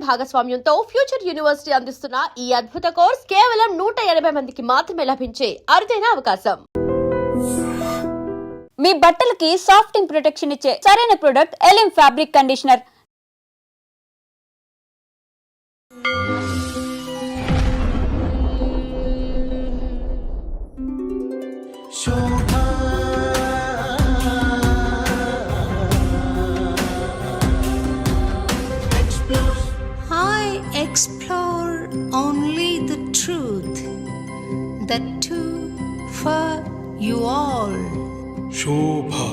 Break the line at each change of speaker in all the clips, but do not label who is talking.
భాగస్వామ్యంతో future university అందిస్తున్న ఈ అద్భుత కోర్స్ కేవలం 180 మందికి మాత్రమే లభించే అరుదైన అవకాశం.
మీ బట్టలకి సాఫ్టింగ్ ప్రొటెక్షన్ ఇచ్చే సరైన ప్రొడక్ట్ ఎలిమ్ fabric conditioner.
Explore only the truth, that too for you all.
Shobha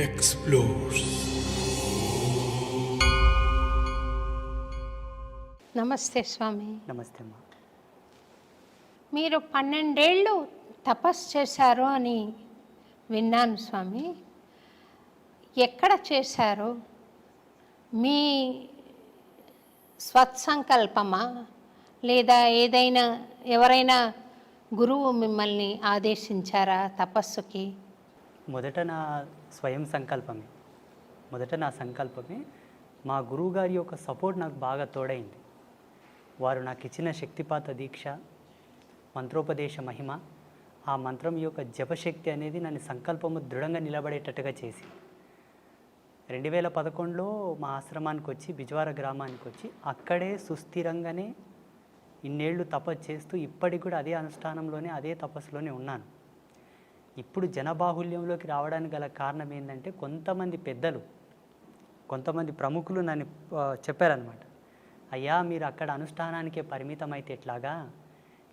explores.
నమస్తే స్వామి.
నమస్తే అమ్మా.
మీరు 12 ఏళ్ళు తపస్సు చేశారు అని విన్నాను స్వామి. ఎక్కడ చేశారు? మీ స్వత్సంకల్పమా లేదా ఏదైనా ఎవరైనా గురువు మిమ్మల్ని ఆదేశించారా తపస్సుకి?
మొదట నా సంకల్పమే. మా గురువుగారి యొక్క సపోర్ట్ నాకు బాగా తోడైంది. వారు నాకు ఇచ్చిన శక్తిపాత దీక్ష, మంత్రోపదేశ మహిమ, ఆ మంత్రం యొక్క జపశక్తి అనేది నన్ను సంకల్పము దృఢంగా నిలబడేటట్టుగా చేసింది. 2011లో మా ఆశ్రమానికి వచ్చి బిజ్వార గ్రామానికి వచ్చి అక్కడే సుస్థిరంగానే ఇన్నేళ్ళు తపస్సు చేస్తూ ఇప్పటికి కూడా అదే అనుష్ఠానంలోనే అదే తపస్సులోనే ఉన్నాను. ఇప్పుడు జనబాహుల్యంలోకి రావడానికి గల కారణం ఏంటంటే కొంతమంది పెద్దలు, కొంతమంది ప్రముఖులు నన్ను చెప్పారనమాట. అయ్యా, మీరు అక్కడ అనుష్ఠానానికే పరిమితం అయితే ఎట్లాగా,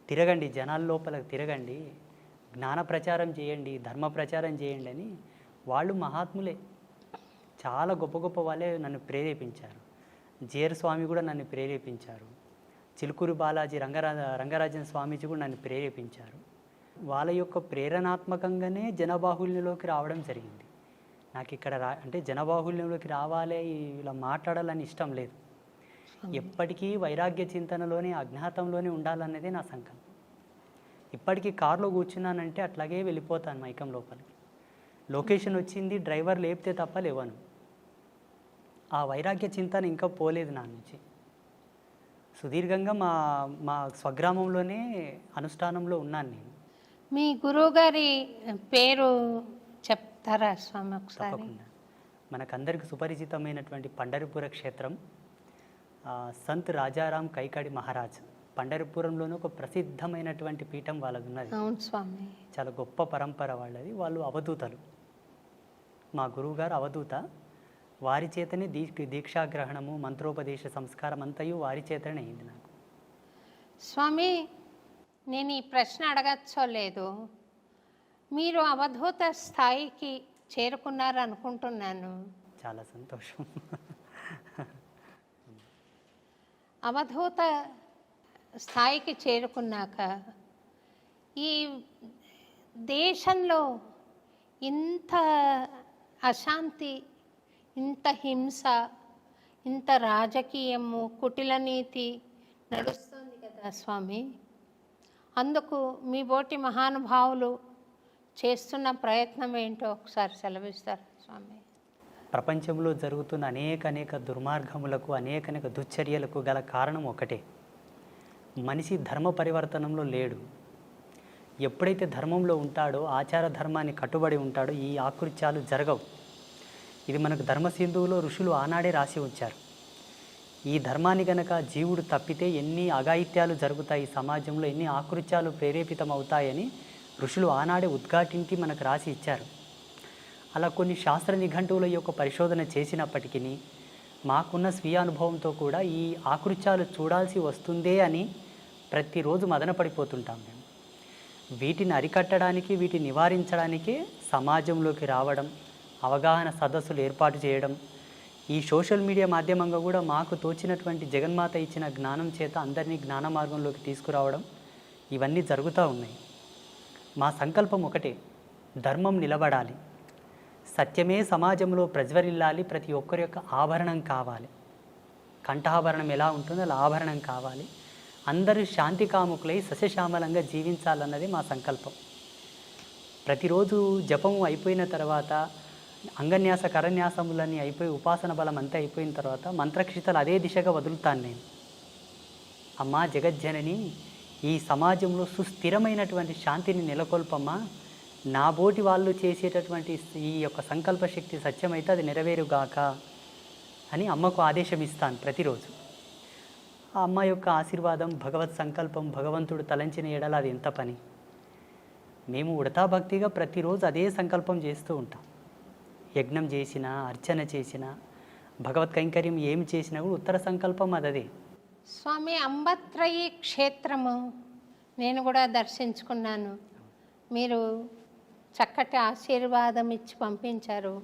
తిరగండి, జనాల లోపలికి తిరగండి, జ్ఞాన ప్రచారం చేయండి, ధర్మ ప్రచారం చేయండి అని. వాళ్ళు మహాత్ములే, చాలా గొప్ప గొప్ప వాళ్ళే నన్ను ప్రేరేపించారు. జిఆర్ స్వామి కూడా నన్ను ప్రేరేపించారు. చిలుకూరు బాలాజీ రంగరాజన్ స్వామీజీ కూడా నన్ను ప్రేరేపించారు. వాళ్ళ యొక్క ప్రేరణాత్మకంగానే జనబాహుల్యంలోకి రావడం జరిగింది. నాకు ఇక్కడ అంటే జనబాహుల్యంలోకి రావాలి, ఇలా మాట్లాడాలని ఇష్టం లేదు. ఎప్పటికీ వైరాగ్య చింతనలోనే, అజ్ఞాతంలోనే ఉండాలనేదే నా సంకల్పం. ఇప్పటికీ కారులో కూర్చున్నానంటే అట్లాగే వెళ్ళిపోతాను మైకం లోపలికి. లొకేషన్ వచ్చింది, డ్రైవర్ లేపితే తప్ప లేవను. ఆ వైరాగ్య చింతన ఇంకా పోలేదు నా నుంచి. సుదీర్ఘంగా మా స్వగ్రామంలోనే అనుష్ఠానంలో ఉన్నాను నేను.
మీ గురువుగారి పేరు చెప్తారా స్వామి ఒకసారి?
తప్పకుండా. మనకందరికి సుపరిచితమైనటువంటి పండరిపుర క్షేత్రం, సంత్ రాజారాం కైకాడి మహారాజ్. పండరిపురంలోనే ఒక ప్రసిద్ధమైనటువంటి పీఠం వాళ్ళది ఉన్నది.
అవును స్వామి.
చాలా గొప్ప పరంపర వాళ్ళది. వాళ్ళు అవధూతలు. మా గురువుగారు అవధూత. వారి చేతనే దీక్షాగ్రహణము, మంత్రోపదేశ సంస్కారం అంతయు వారి చేతనే అయింది నాకు.
స్వామి, నేను ఈ ప్రశ్న అడగచ్చో లేదు, మీరు అవధూత స్థాయికి చేరుకున్నారు అనుకుంటున్నాను.
చాలా సంతోషం.
అవధూత స్థాయికి చేరుకున్నాక ఈ దేశంలో ఇంత అశాంతి, ఇంత హింస, ఇంత రాజకీయము, కుటిల నీతి నడుస్తుంది కదా స్వామి. అందుకు మీ బోటి మహానుభావులు చేస్తున్న ప్రయత్నం ఏంటో ఒకసారి సెలవిస్తారు స్వామి.
ప్రపంచంలో జరుగుతున్న అనేక దుర్మార్గములకు, అనేక దుశ్చర్యలకు గల కారణం ఒకటే. మనిషి ధర్మ పరివర్తనంలో లేడు. ఎప్పుడైతే ధర్మంలో ఉంటాడో, ఆచార ధర్మాన్ని కట్టుబడి ఉంటాడో, ఈ ఆకృత్యాలు జరగవు. ఇది మనకు ధర్మసింధువులో ఋషులు ఆనాడే రాసి ఉంచారు. ఈ ధర్మాన్ని గనక జీవుడు తప్పితే ఎన్ని అఘాయిత్యాలు జరుగుతాయి సమాజంలో, ఎన్ని ఆకృత్యాలు ప్రేరేపితం అవుతాయని ఋషులు ఆనాడే ఉద్ఘాటించి మనకు రాసి ఇచ్చారు. అలా కొన్ని శాస్త్ర నిఘంటువుల యొక్క పరిశోధన చేసినప్పటికీ మాకున్న స్వీయ అనుభవంతో కూడా ఈ ఆకృత్యాలు చూడాల్సి వస్తుందే అని ప్రతిరోజు మదనపడిపోతుంటాం మేము. వీటిని అరికట్టడానికి, వీటిని నివారించడానికే సమాజంలోకి రావడం, అవగాహన సదస్సులు ఏర్పాటు చేయడం, ఈ సోషల్ మీడియా మాధ్యమంగా కూడా మాకు తోచినటువంటి జగన్మాత ఇచ్చిన జ్ఞానం చేత అందరినీ జ్ఞాన మార్గంలోకి తీసుకురావడం, ఇవన్నీ జరుగుతూ ఉన్నాయి. మా సంకల్పం ఒకటే, ధర్మం నిలబడాలి, సత్యమే సమాజంలో ప్రజ్వరిల్లాలి, ప్రతి ఒక్కరి యొక్క ఆభరణం కావాలి. కంఠాభరణం ఎలా ఉంటుందో అలా ఆభరణం కావాలి. అందరూ శాంతి కాముకులై సస్యశ్యామలంగా జీవించాలన్నది మా సంకల్పం. ప్రతిరోజు జపం అయిపోయిన తర్వాత అంగన్యాస కరన్యాసములన్నీ అయిపోయి ఉపాసన బలం అంతా అయిపోయిన తర్వాత మంత్రక్షితలు అదే దిశగా వదులుతాను నేను. అమ్మా జగజ్జనని, ఈ సమాజంలో సుస్థిరమైనటువంటి శాంతిని నెలకొల్పమ్మా, నా బోటి వాళ్ళు చేసేటటువంటి ఈ యొక్క సంకల్ప శక్తి సత్యమైతే అది నెరవేరుగాక అని అమ్మకు ఆదేశం ఇస్తాను ప్రతిరోజు. ఆ అమ్మ యొక్క ఆశీర్వాదం, భగవత్ సంకల్పం, భగవంతుడు తలంచిన ఎడల అది ఎంత పని. మేము ఉడతా భక్తిగా ప్రతిరోజు అదే సంకల్పం చేస్తూ ఉంటాం. యజ్ఞం చేసినా, అర్చన చేసినా, భగవత్ కైంకర్యం ఏమి చేసినా కూడా ఉత్తర సంకల్పం అదే.
స్వామి, అంబత్రయి క్షేత్రము నేను కూడా దర్శించుకున్నాను. మీరు చక్కటి ఆశీర్వాదం ఇచ్చి పంపించారు.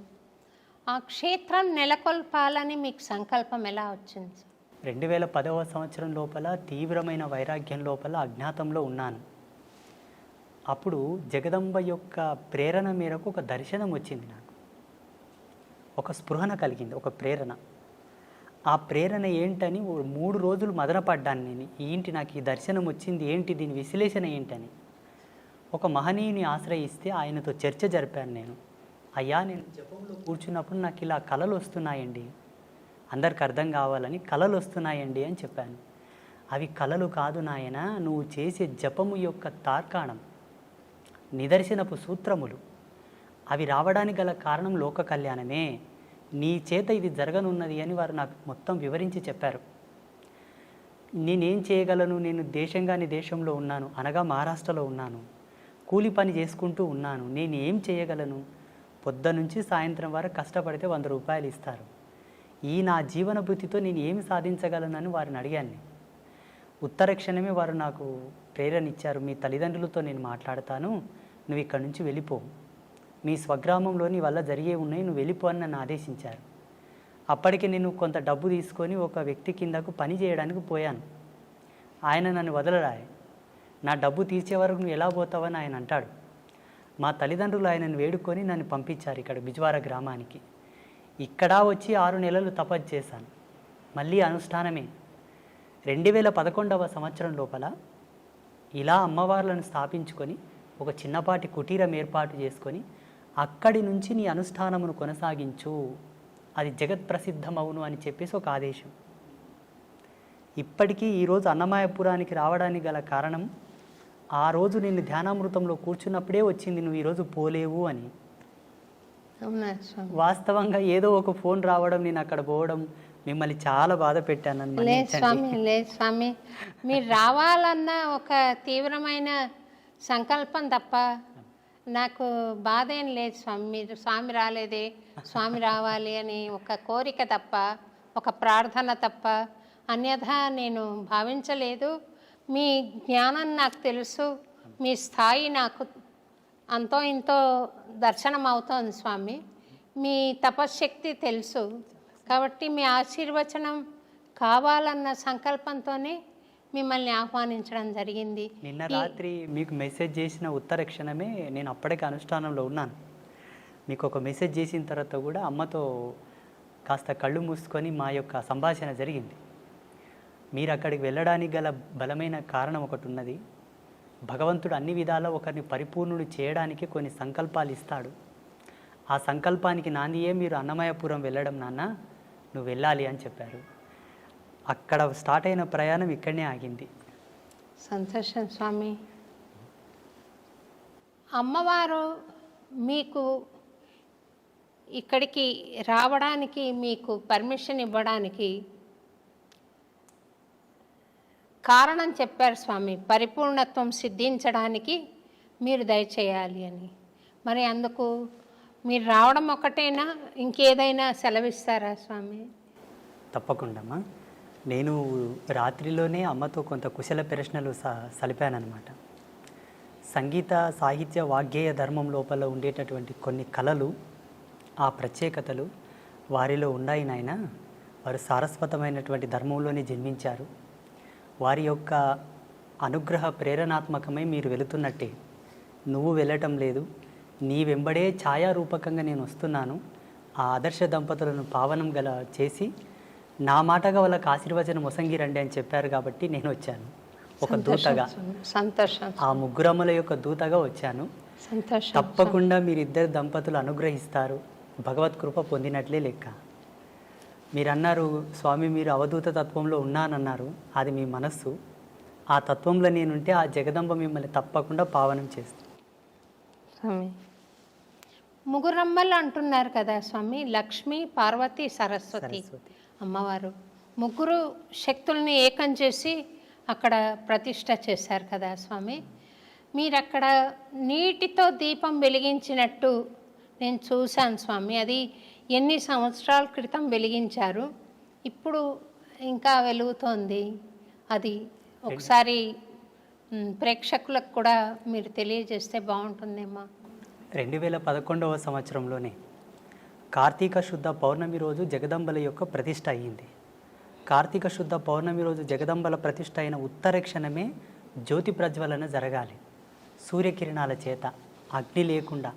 ఆ క్షేత్రం నెలకొల్పాలని మీకు సంకల్పం ఎలా వచ్చింది?
2010వ సంవత్సరం లోపల తీవ్రమైన వైరాగ్యం లోపల అజ్ఞాతంలో ఉన్నాను. అప్పుడు జగదంబ యొక్క ప్రేరణ మేరకు ఒక దర్శనం వచ్చింది నాకు. ఒక స్పృహణ కలిగింది, ఒక ప్రేరణ. ఆ ప్రేరణ ఏంటని 3 రోజులు మదనపడ్డాను నేను. ఏంటి నాకు ఈ దర్శనం వచ్చింది, ఏంటి దీని విశ్లేషణ ఏంటని. ఒక మహనీయుని ఆశ్రయిస్తే ఆయనతో చర్చ జరిపాను నేను. అయ్యా, నేను జపంలో కూర్చున్నప్పుడు నాకు ఇలా కలలు వస్తున్నాయండి, అందరికి అర్థం కావాలని కలలు వస్తున్నాయండి అని చెప్పాను. అవి కలలు కాదు నాయన, నువ్వు చేసే జపము యొక్క తార్కాణం, నిదర్శనపు సూత్రములు. అవి రావడానికి గల కారణం లోక కళ్యాణమే. నీ చేత ఇది జరగనున్నది అని వారు నాకు మొత్తం వివరించి చెప్పారు. నేనేం చేయగలను? నేను దేశంగాని దేశంలో ఉన్నాను, అనగా మహారాష్ట్రలో ఉన్నాను. కూలి పని చేసుకుంటూ ఉన్నాను. నేను ఏం చేయగలను? పొద్దునుంచి సాయంత్రం వరకు కష్టపడితే 100 రూపాయలు ఇస్తారు. ఈ నా జీవన భృతితో నేను ఏమి సాధించగలనని వారిని అడిగాను. ఉత్తర క్షణమే వారు నాకు ప్రేరణ ఇచ్చారు. మీ తల్లిదండ్రులతో నేను మాట్లాడతాను, నువ్వు ఇక్కడి నుంచి వెళ్ళిపో, మీ స్వగ్రామంలో నీ వల్ల జరిగే ఉన్నాయి, నువ్వు వెళ్ళిపో అని నన్ను ఆదేశించారు. అప్పటికి నేను కొంత డబ్బు తీసుకొని ఒక వ్యక్తి కిందకు పని చేయడానికి పోయాను. ఆయన నన్ను వదలరాయి. నా డబ్బు తీర్చే వరకు నువ్వు ఎలా పోతావని ఆయన అంటాడు. మా తల్లిదండ్రులు ఆయనను వేడుకొని నన్ను పంపించారు ఇక్కడ బిజ్వార గ్రామానికి. ఇక్కడ వచ్చి 6 నెలలు తపస్సు చేశాను. మళ్ళీ అనుష్ఠానమే. 2011వ సంవత్సరం లోపల ఇలా అమ్మవార్లను స్థాపించుకొని ఒక చిన్నపాటి కుటీరం ఏర్పాటు చేసుకొని అక్కడి నుంచి నీ అనుష్ఠానమును కొనసాగించు, అది జగత్ ప్రసిద్ధమవును అని చెప్పేసి ఒక ఆదేశం. ఇప్పటికీ ఈరోజు అన్నమాయపురానికి రావడానికి గల కారణం, ఆ రోజు నేను ధ్యానామృతంలో కూర్చున్నప్పుడే వచ్చింది, నువ్వు ఈరోజు పోలేవు అని.
అవునా స్వామి?
వాస్తవంగా ఏదో ఒక ఫోన్ రావడం, నేను అక్కడ పోవడం, మిమ్మల్ని చాలా బాధ పెట్టాను.
లేదు స్వామి, లేదు స్వామి, మీరు రావాలన్న ఒక తీవ్రమైన సంకల్పం తప్ప నాకు బాధ ఏం లేదు స్వామి. మీరు స్వామి రాలేదే, స్వామి రావాలి అని ఒక కోరిక తప్ప, ఒక ప్రార్థన తప్ప అన్యథా నేను భావించలేదు. మీ జ్ఞానం నాకు తెలుసు, మీ స్థాయి నాకు అంతో ఇంతో దర్శనం అవుతోంది స్వామి. మీ తపశ్శక్తి తెలుసు కాబట్టి మీ ఆశీర్వచనం కావాలన్న సంకల్పంతోనే మిమ్మల్ని ఆహ్వానించడం జరిగింది.
నిన్న రాత్రి మీకు మెసేజ్ చేసిన ఉత్తర క్షణమే నేను అప్పటికే అనుష్ఠానంలో ఉన్నాను. మీకు ఒక మెసేజ్ చేసిన తర్వాత కూడా అమ్మతో కాస్త కళ్ళు మూసుకొని మా యొక్క సంభాషణ జరిగింది. మీరు అక్కడికి వెళ్ళడానికి గల బలమైన కారణం ఒకటి ఉన్నది. భగవంతుడు అన్ని విధాలా ఒకరిని పరిపూర్ణుడు చేయడానికి కొన్ని సంకల్పాలు ఇస్తాడు. ఆ సంకల్పానికి నాందియే మీరు అన్నమయపురం వెళ్ళడం నాన్న, నువ్వు వెళ్ళాలి అని చెప్పారు. అక్కడ స్టార్ట్ అయిన ప్రయాణం ఇక్కడనే ఆగింది.
సంతోషం స్వామి. అమ్మవారు మీకు ఇక్కడికి రావడానికి, మీకు పర్మిషన్ ఇవ్వడానికి కారణం చెప్పారు స్వామి. పరిపూర్ణత్వం సిద్ధించడానికి మీరు దయచేయాలి అని. మరి అందుకు మీరు రావడం ఒకటేనా, ఇంకేదైనా సెలవిస్తారా స్వామి?
తప్పకుండా. నేను రాత్రిలోనే అమ్మతో కొంత కుశల ప్రశ్నలు సలిపానమాట. సంగీత సాహిత్య వాగ్గేయ ధర్మం లోపల ఉండేటటువంటి కొన్ని కళలు, ఆ ప్రత్యేకతలు వారిలో ఉన్నాయి నాయన. వారు సారస్వతమైనటువంటి ధర్మంలోనే జన్మించారు. వారి యొక్క అనుగ్రహ ప్రేరణాత్మకమై మీరు వెళుతున్నట్టే, నువ్వు వెళ్ళటం లేదు, నీ వెంబడే ఛాయారూపకంగా నేను వస్తున్నాను. ఆ ఆదర్శ దంపతులను పావనం గల చేసి నా మాటగా వాళ్ళకి ఆశీర్వచనం మొసంగిరండి అని చెప్పారు కాబట్టి నేను వచ్చాను ఒక దూతగా.
సంతోషం.
ఆ ముగ్గురమ్మల యొక్క దూతగా వచ్చాను.
సంతోషం.
తప్పకుండా మీరిద్దరు దంపతులు అనుగ్రహిస్తారు, భగవత్ కృప పొందినట్లే లెక్క. మీరు అన్నారు స్వామి మీరు అవధూత తత్వంలో ఉన్నానన్నారు, అది మీ మనస్సు. ఆ తత్వంలో నేనుంటే ఆ జగదంబ మిమ్మల్ని తప్పకుండా పావనం చేస్తుంది.
స్వామి ముగ్గురమ్మలు అంటున్నారు కదా స్వామి, లక్ష్మి, పార్వతి, సరస్వతి అమ్మవారు ముగ్గురు శక్తుల్ని ఏకం చేసి అక్కడ ప్రతిష్ట చేశారు కదా స్వామి. మీరు అక్కడ నీటితో దీపం వెలిగించినట్టు నేను చూశాను స్వామి. అది ఎన్ని సంవత్సరాల క్రితం వెలిగించారు, ఇప్పుడు ఇంకా వెలుగుతోంది. అది ఒకసారి ప్రేక్షకులకు కూడా మీరు తెలియజేస్తే బాగుంటుందేమో.
2011వ సంవత్సరంలోనే కార్తీక శుద్ధ పౌర్ణమి రోజు జగదంబల యొక్క ప్రతిష్ట అయ్యింది. కార్తీక శుద్ధ పౌర్ణమి రోజు జగదంబల ప్రతిష్ట అయిన ఉత్తర క్షణమే జ్యోతి ప్రజ్వలన జరగాలి. సూర్యకిరణాల చేత, అగ్ని లేకుండా,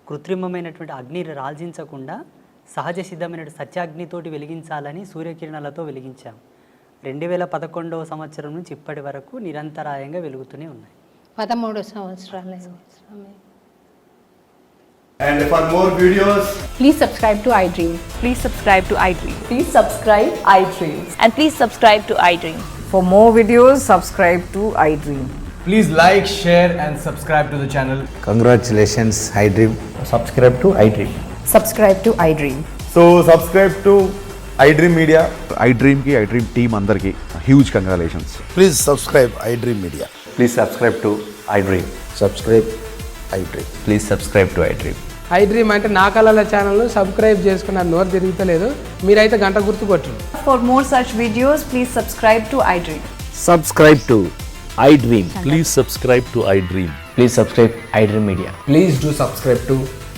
కృత్రిమమైనటువంటి అగ్నిని రాల్జించకుండా సహజ సిద్ధమైన సత్యాగ్నితోటి వెలిగించాలని సూర్యకిరణాలతో వెలిగించాం. 2011వ సంవత్సరం నుంచి ఇప్పటి వరకు నిరంతరాయంగా వెలుగుతూనే ఉన్నాయి.
13 సంవత్సరాలు స్వామి.
And for more videos,
Please subscribe to iDream. Please subscribe to iDream.
Please subscribe iDream.
And please subscribe to iDream.
For more videos, subscribe to iDream.
please like, share and subscribe to the channel.
Congratulations, iDream. Subscribe to iDream.
Subscribe to iDream.
So subscribe to iDream Media.
iDream team అందరికి huge congratulations.
Please subscribe iDream Media.
Please subscribe to iDream.
Subscribe iDream.
Please subscribe to iDream.
iDream అంటే నా కళల ఛానల్ను subscribe చేసుకున్న నోరు తిరుగుతలేదు, మీరైతే గంట గుర్తు కొట్టండి.
For more such videos, please subscribe to iDream.
Subscribe to iDream.
Please subscribe to iDream.
Please subscribe iDream Media.
Please do subscribe to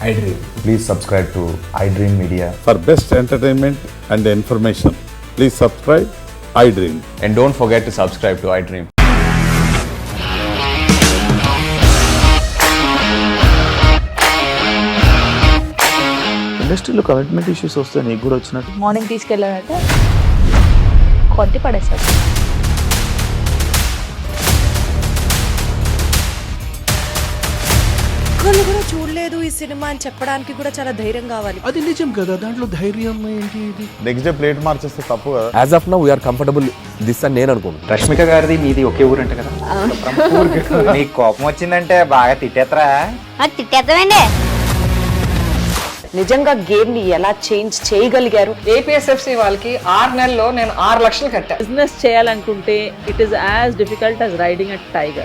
iDream.
Please subscribe to iDream Media.
For best entertainment and information, please subscribe iDream.
And don't forget to subscribe to iDream.
ఇండస్ట్రీలో commitment issues వస్తే నీకు కూడా వచ్చినట్టు
morning తీసుకెళ్ళారంటే కొట్టి పడేశారు.
ఒక్కళ్ళు కూడా చూడలేదు ఈ సినిమా అని చెప్పడానికి కూడా చాలా ధైర్యం కావాలి.
అది నిజం కదా, దాంట్లో ధైర్యం ఏంటి? ఇది
నెక్స్ట్ డే ప్లేట్ మార్చేస్తే తప్పు కదా.
As of now we are comfortable this అని నేను అనుకుంటున్నాను.
రష్మిక గారిది మీది ఒకే ఊరు అంట కదా. మీకు కోపం వచ్చిందంటే బాగా తిట్టేత్తరా?
తిట్టేద్దామండి.
నిజంగా గేమ్ ని ఎలా చేంజ్ చేయగలిగారు?
ఏపీఎస్ఎఫ్సి వాళ్ళకి 6 నెలల్లో నేను 6 లక్షలు కట్టా.
బిజినెస్ చేయాలనుకుంటే it is as difficult as riding a tiger.